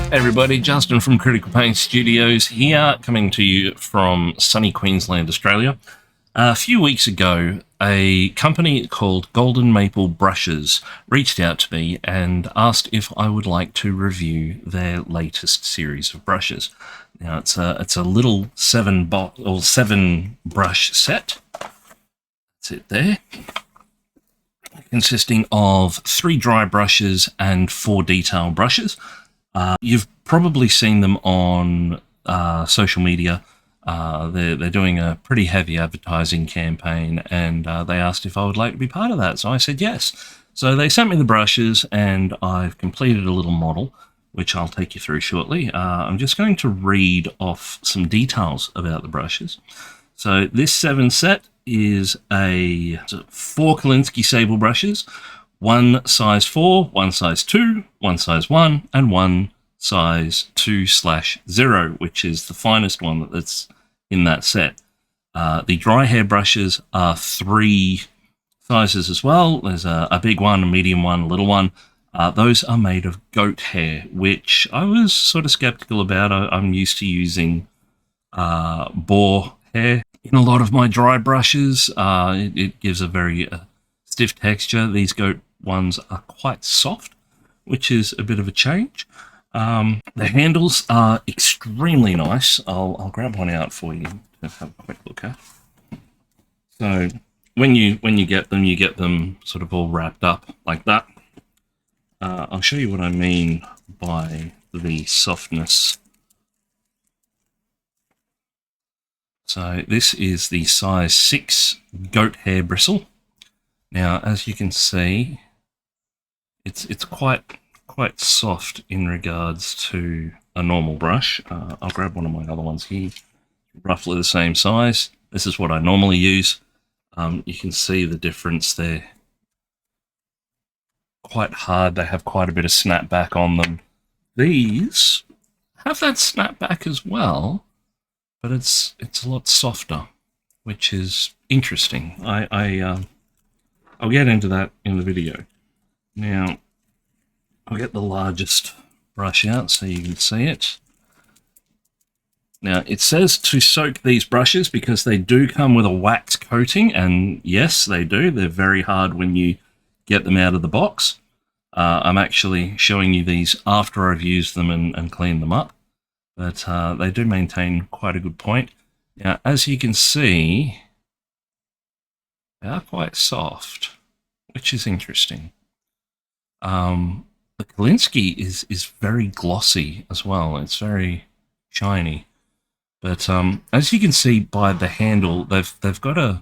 Hey everybody, Justin from Critical Paint Studios here, coming to you from sunny Queensland, Australia. A few weeks ago, a company called Golden Maple Brushes reached out to me and asked if I would like to review their latest series of brushes. Now, it's a little seven brush set. That's it there. Consisting of 3 dry brushes and 4 detail brushes. You've probably seen them on social media. They're doing a pretty heavy advertising campaign, and they asked if I would like to be part of that. So I said yes. So they sent me the brushes, and I've completed a little model, which I'll take you through shortly. I'm just going to read off some details about the brushes. So this 7 set is 4 Kolinsky Sable brushes, 1 size 4, 1 size 2, 1 size 1, and 1 size 2/0, which is the finest one that's in that set. The dry hair brushes are 3 sizes as well. There's a big one, a medium one, a little one. Those are made of goat hair, which I was sort of skeptical about. I'm used to using boar hair in a lot of my dry brushes. It gives a very stiff texture. These goat ones are quite soft, which is a bit of a change. The handles are extremely nice. I'll grab one out for you to have a quick look at. So when you get them sort of all wrapped up like that. I'll show you what I mean by the softness. So this is the size 6 goat hair bristle. Now, as you can see, it's quite soft in regards to a normal brush. I'll grab one of my other ones here, roughly the same size. This is what I normally use. You can see the difference there. Quite hard. They have quite a bit of snapback on them. These have that snapback as well, but it's a lot softer, which is interesting. I'll get into that in the video. Now, I'll get the largest brush out so you can see it. Now, it says to soak these brushes because they do come with a wax coating, and yes, they do. They're very hard when you get them out of the box. I'm actually showing you these after I've used them and cleaned them up, but they do maintain quite a good point. Now, as you can see, they are quite soft, which is interesting. The Kolinsky is very glossy as well. It's very shiny. But as you can see by the handle, they've got a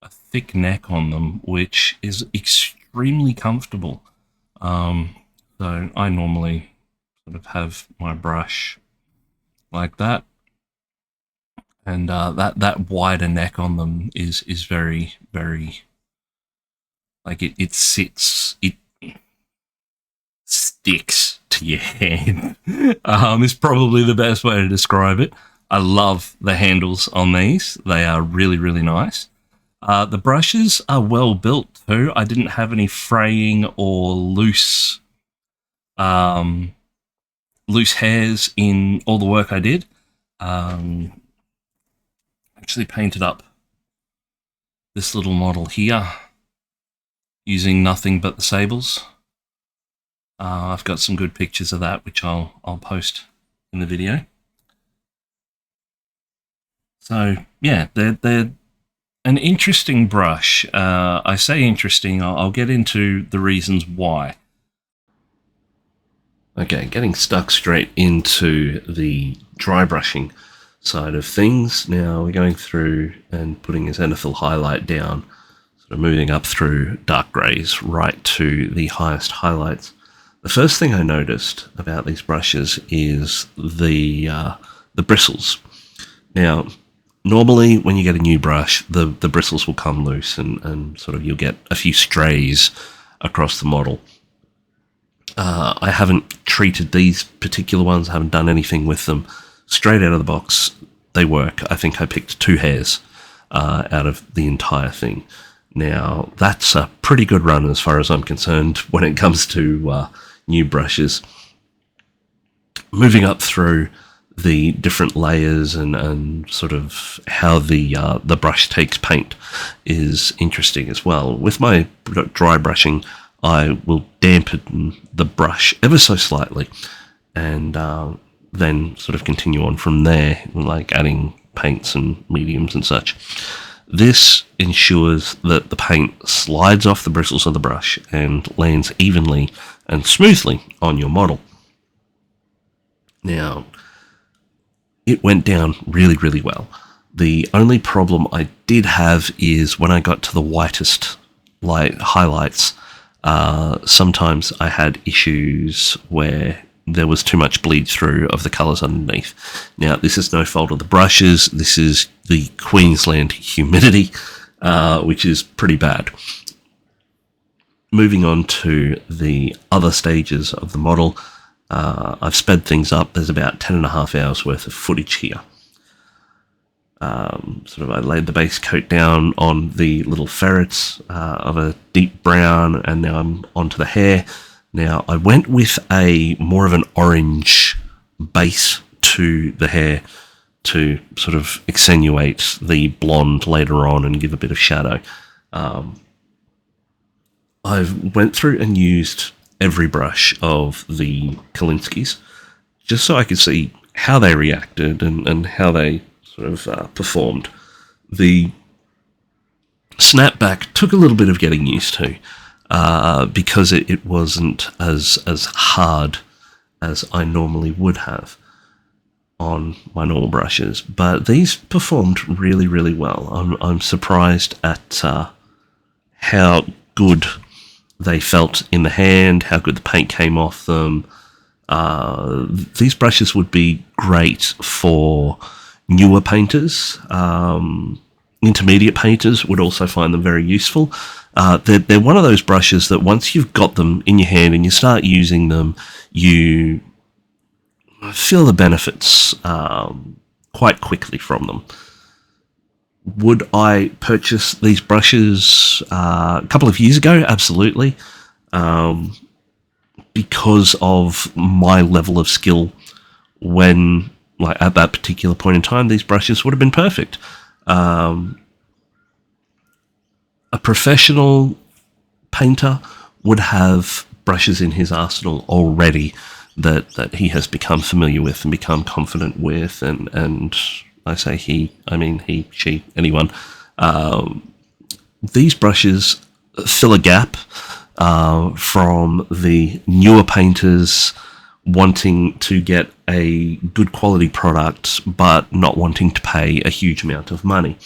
thick neck on them, which is extremely comfortable. So I normally sort of have my brush like that. And that wider neck on them is very, very, like it sits, it sticks to your hand. Is probably the best way to describe it. I love the handles on these. They are really, really nice. The brushes are well built too. I didn't have any fraying or loose hairs in all the work I did. Actually painted up this little model here using nothing but the sables. I've got some good pictures of that, which I'll post in the video. So yeah, they're an interesting brush. I say interesting. I'll get into the reasons why. Okay, getting stuck straight into the dry brushing side of things. Now we're going through and putting a zenithal highlight down, sort of moving up through dark greys right to the highest highlights. The first thing I noticed about these brushes is the bristles. Now, normally when you get a new brush, the bristles will come loose and sort of you'll get a few strays across the model. I haven't treated these particular ones, I haven't done anything with them. Straight out of the box, they work. I think I picked 2 hairs out of the entire thing. Now, that's a pretty good run as far as I'm concerned when it comes to new brushes. moving up through the different layers and sort of how the brush takes paint is interesting as well. With my dry brushing, I will dampen the brush ever so slightly, and then sort of continue on from there, like adding paints and mediums and such. This ensures that the paint slides off the bristles of the brush and lands evenly and smoothly on your model. Now, it went down really, really well. The only problem I did have is when I got to the whitest highlights, sometimes I had issues where there was too much bleed through of the colours underneath. Now, this is no fault of the brushes. This is the Queensland humidity, which is pretty bad. Moving on to the other stages of the model, I've sped things up. There's about 10.5 hours worth of footage here. I laid the base coat down on the little ferrets of a deep brown, and now I'm onto the hair. Now, I went with a more of an orange base to the hair to sort of accentuate the blonde later on and give a bit of shadow. I've went through and used every brush of the Kolinsky's just so I could see how they reacted and how they sort of performed. The snapback took a little bit of getting used to because it wasn't as hard as I normally would have on my normal brushes, but these performed really, really well. I'm surprised at how good they felt in the hand, how good the paint came off them. These brushes would be great for newer painters. Intermediate painters would also find them very useful. They're one of those brushes that once you've got them in your hand and you start using them, you feel the benefits quite quickly from them. Would I purchase these brushes a couple of years ago? Absolutely. Because of my level of skill when, at that particular point in time, these brushes would have been perfect. A professional painter would have brushes in his arsenal already that he has become familiar with and become confident with, and I say he, I mean he, she, anyone. These brushes fill a gap from the newer painters wanting to get a good quality product but not wanting to pay a huge amount of money.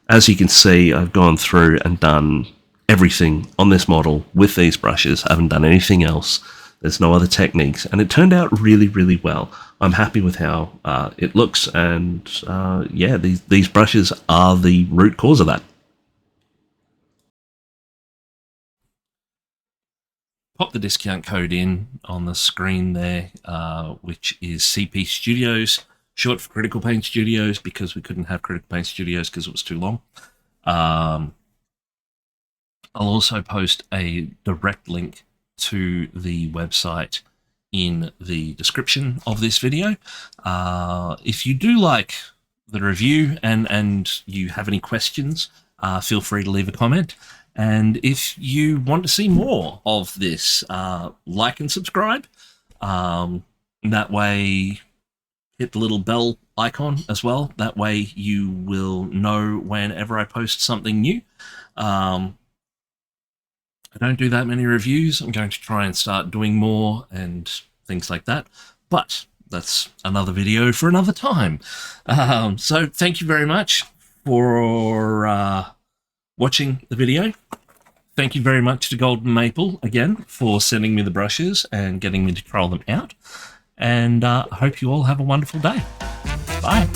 As you can see, I've gone through and done everything on this model with these brushes. I haven't done anything else. There's no other techniques, and it turned out really, really well. I'm happy with how it looks, and yeah, these brushes are the root cause of that. Pop the discount code in on the screen there, which is CP Studios, short for Critical Paint Studios, because we couldn't have Critical Paint Studios because it was too long. I'll also post a direct link to the website in the description of this video. If you do like the review and you have any questions, feel free to leave a comment. And if you want to see more of this, like and subscribe. That way, hit the little bell icon as well. That way you will know whenever I post something new. I don't do that many reviews. I'm going to try and start doing more and things like that. But that's another video for another time. So thank you very much for watching the video. Thank you very much to Golden Maple again for sending me the brushes and getting me to trial them out. And I hope you all have a wonderful day. Bye.